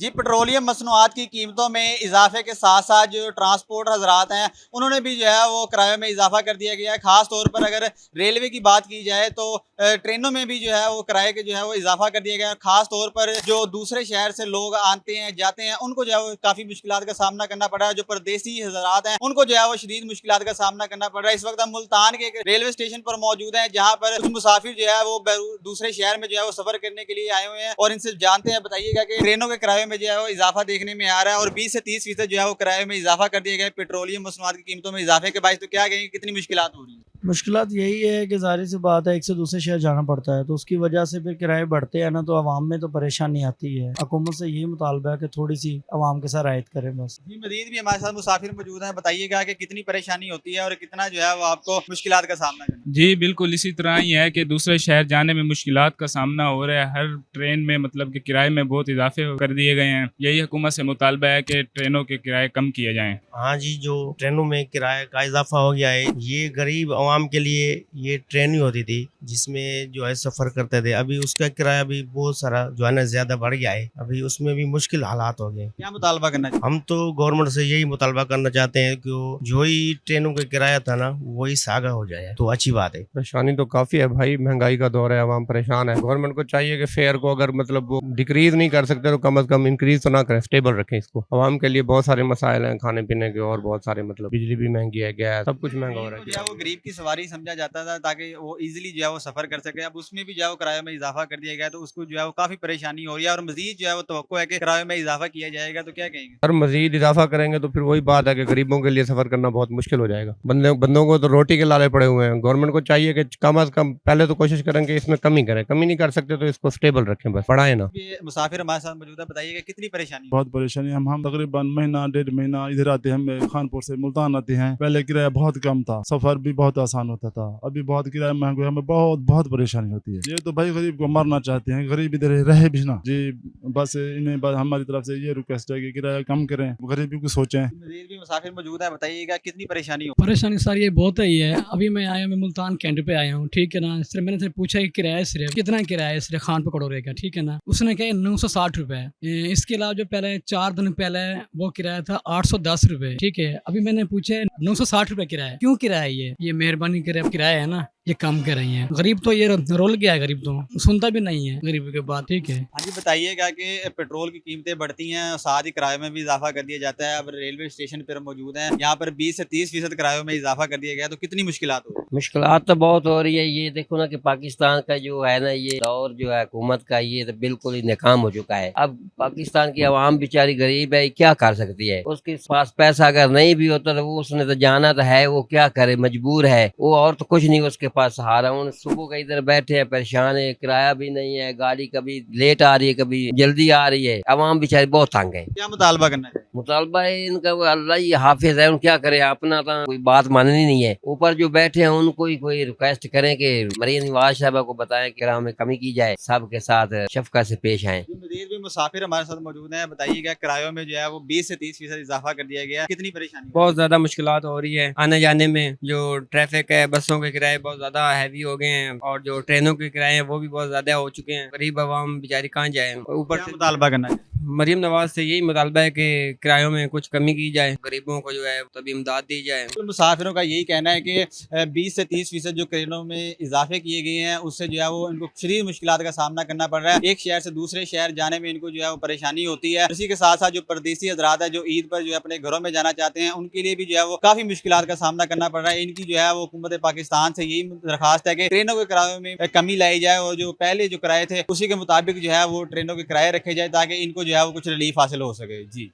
جی petroleum मसनूआत की कीमतों में इजाफे के साथ साथ जो ट्रांसपोर्ट हजरात हैं उन्होंने भी जो है वो किराए में इजाफा कर दिया गया है। ख़ास तौर पर अगर रेलवे की बात की जाए तो ट्रेनों में भी जो है वो किराए के जो है वो इजाफा कर दिया गया है। ख़ास तौर पर जो दूसरे शहर से लोग आते हैं जाते हैं उनको जो है वो काफ़ी मुश्किलात का सामना करना पड़ रहा है। जो परदेसी हजरात हैं उनको जो है वो शदीद मुश्किलात का सामना करना पड़ रहा है। इस वक्त हम मुल्तान के एक रेलवे स्टेशन पर मौजूद हैं जहाँ पर कुछ मुसाफिर जो है वो दूसरे शहर में जो है वो सफ़र करने के लिए आए हुए हैं और इनसे जानते हैं। बताइएगा कि ट्रेनों के किराए में जो है वो इजाफा देखने में आ रहा है और 20 से 30% जो है वो किराए में इजाफा कर दिया गया है। पेट्रोलियम मसनूआत की कीमतों में इजाफे के बायस तो क्या कहेंगे कितनी मुश्किलात हो रही है? मुश्किलात यही है कि ज़ाहिर सी बात है एक से दूसरे शहर जाना पड़ता है तो उसकी वजह से फिर किराए बढ़ते हैं ना तो आवाम में तो परेशानी आती है। हुकूमत से यही मुतालबा है कि थोड़ी सी आवाम के साथ रायत करें बस। जी मजीद भी हमारे साथ मुसाफिर मौजूद हैं। बताइएगा कि कितनी परेशानी होती है और कितना जो है वो आपको मुश्किलात का सामना करना? जी बिल्कुल इसी तरह ही है कि दूसरे शहर जाने में मुश्किलात का सामना हो रहा है। हर ट्रेन में मतलब कि किराए में बहुत इजाफे कर दिए गए हैं। यही हुकूमत से मुतालबा है कि ट्रेनों के किराए कम किए जाएं। हाँ जी, जो ट्रेनों में किराए का इजाफा हो गया है ये गरीब आवाम के लिए ये ट्रेन ही होती थी जिसमें जो है सफ़र करते थे। अभी उसका किराया भी बहुत सारा जो है ना ज़्यादा बढ़ गया है। अभी उसमें भी मुश्किल हालात हो गए। क्या मुतालबा करना चाहिए? हम तो गवर्नमेंट से यही मुतालबा करना चाहते हैं कि जो ही ट्रेनों का किराया था ना वही सागा हो जाए तो अच्छी बात है। परेशानी तो काफ़ी है भाई, महंगाई का दौर है, आवाम परेशान है। गवर्नमेंट को चाहिए कि फेयर को अगर मतलब वो डिक्रीज नहीं कर सकते तो कम से कम इंक्रीज तो ना करें, स्टेबल रखें इसको। आवाम के लिए बहुत सारे मसाइल हैं खाने पीने के और बहुत सारे मतलब बिजली भी महंगी है, गैस सब कुछ महंगा हो रहा जो है वो गरीब की सवारी समझा जाता था ताकि वो इजीली जो है वो सफ़र कर सके। अब उसमें भी जो है वो किराए में इजाफा कर दिया गया तो उसको जो है वो काफ़ी परेशानी हो रही है और मजीद जो है वो तवक्को है कि किराए में इजाफा किया जाएगा। तो क्या कहेंगे? है। मजीद इजाफा करेंगे तो फिर वही बात है कि गरीबों के लिए सफर करना बहुत मुश्किल हो जाएगा। बंदों को तो रोटी के लाले पड़े हुए हैं। गवर्नमेंट को चाहिए कि कम अज कम पहले तो कोशिश करें कि इसमें कमी करें, कमी नहीं कर सकते तो इसको स्टेबल रखें, बस बढ़ाएं ना। ये मुसाफिर हमारे साथ मौजूद है। बताइएगा कितनी परेशानी? बहुत परेशानी। हम तकरीबन महीना डेढ़ महीना इधर आते हैं, हम खानपुर से मुल्तान आते हैं। पहले किराया बहुत कम था, सफर भी बहुत आसान होता था। अभी बहुत किराया महंगा, हमें बहुत परेशानी होती है। ये तो भाई गरीब को मारना चाहते हैं, गरीब इधर रहे भी ना जी। बस इन्हें हमारी तरफ से ये रिक्वेस्ट है कि किराया कम करें, गरीबी को सोचें। मजीद भी मुसाफिर मौजूद है। बताइएगा कितनी परेशानी हो? परेशानी सर ये बहुत ही है। अभी मैं आया, मैं मुल्तान कैंट पे आया हूँ, ठीक है ना। सिर्फ मैंने सिर्फ पूछा कि किराया सिर्फ कितना किराया है सिर्फ खान पे कटोरे का, ठीक है ना। उसने कहा 960 रुपए। इसके अलावा जो पहले 4 दिन पहले वो किराया था 810 रुपए, ठीक है। अभी मैंने पूछा 960 रुपए किराया। क्यों किराया? ये मेहरबानी करे किराया है ना ये कम कर रही है। गरीब तो ये रोल गया है, गरीब तो सुनता भी नहीं है गरीब के बात, ठीक है। हाँ जी बताइएगा कि पेट्रोल की कीमतें बढ़ती हैं और साथ ही किराए में भी इजाफा कर दिया जाता है। अब रेलवे स्टेशन पर मौजूद हैं, यहाँ पर 20 से 30% किरायों में इजाफा कर दिया गया तो कितनी मुश्किलात हो? मुश्किलात तो बहुत हो रही है। ये देखो ना कि पाकिस्तान का जो है ना ये दौर जो है हुकूमत का ये तो बिल्कुल ही नाकाम हो चुका है। अब पाकिस्तान की आवाम बेचारी गरीब है, क्या कर सकती है? उसके पास पैसा अगर नहीं भी होता तो वो उसने तो जाना तो है, वो क्या करे, मजबूर है वो, और तो कुछ नहीं उसके पास सहारा। उन सुबह का इधर बैठे हैं, परेशान है, किराया भी नहीं है, गाड़ी कभी लेट आ रही है कभी जल्दी आ रही है। आवाम बेचारी बहुत तंग है। क्या मुतालबा करना है? मुतालबा है इनका वो अल्लाह ही हाफिज है, उन क्या करे, अपना तो कोई बात माननी नहीं है। ऊपर जो बैठे हैं उनको ही कोई रिक्वेस्ट करें कि मरीम नवाज साहब को बताएं कि किराए में कमी की जाए, सबके साथ शफकत से पेश आए। मजीद भी मुसाफिर हमारे साथ मौजूद हैं। बताइएगा किरायों में जो है वो 20 से 30% इजाफा कर दिया गया, कितनी परेशानी? बहुत ज्यादा मुश्किलात हो रही है आने जाने में। जो ट्रैफिक है, बसों के किराए बहुत ज्यादा हैवी हो गए हैं और जो ट्रेनों के किराए हैं वो भी बहुत ज्यादा हो चुके हैं। गरीब आवाम बेचारी कहाँ जाए। ऊपर से मुतालबा करना है? मरीम नवाज से यही मुतालबा है कि किरायों में कुछ कमी की जाए, गरीबों को जो है तभी इमदाद दी जाए। तो मुसाफिरों का यही कहना है कि 20 से 30% जो ट्रेनों में इजाफे किए गए हैं उससे जो है वो इनको शदीद मुश्किलात का सामना करना पड़ रहा है। एक शहर से दूसरे शहर जाने में इनको जो है वो परेशानी होती है। इसी के साथ साथ जो परदेसी हजरात है जो ईद पर जो है अपने घरों में जाना चाहते हैं उनके लिए भी जो है वो काफी मुश्किलात का सामना करना पड़ रहा है। इनकी जो है वो हुकूमत पाकिस्तान से यही दरखास्त है कि ट्रेनों के किराए में कमी लाई जाए और जो पहले जो किराए थे उसी के मुताबिक जो है वो ट्रेनों के किराए रखे जाए ताकि इनको जो है वो कुछ रिलीफ हासिल हो सके। जी।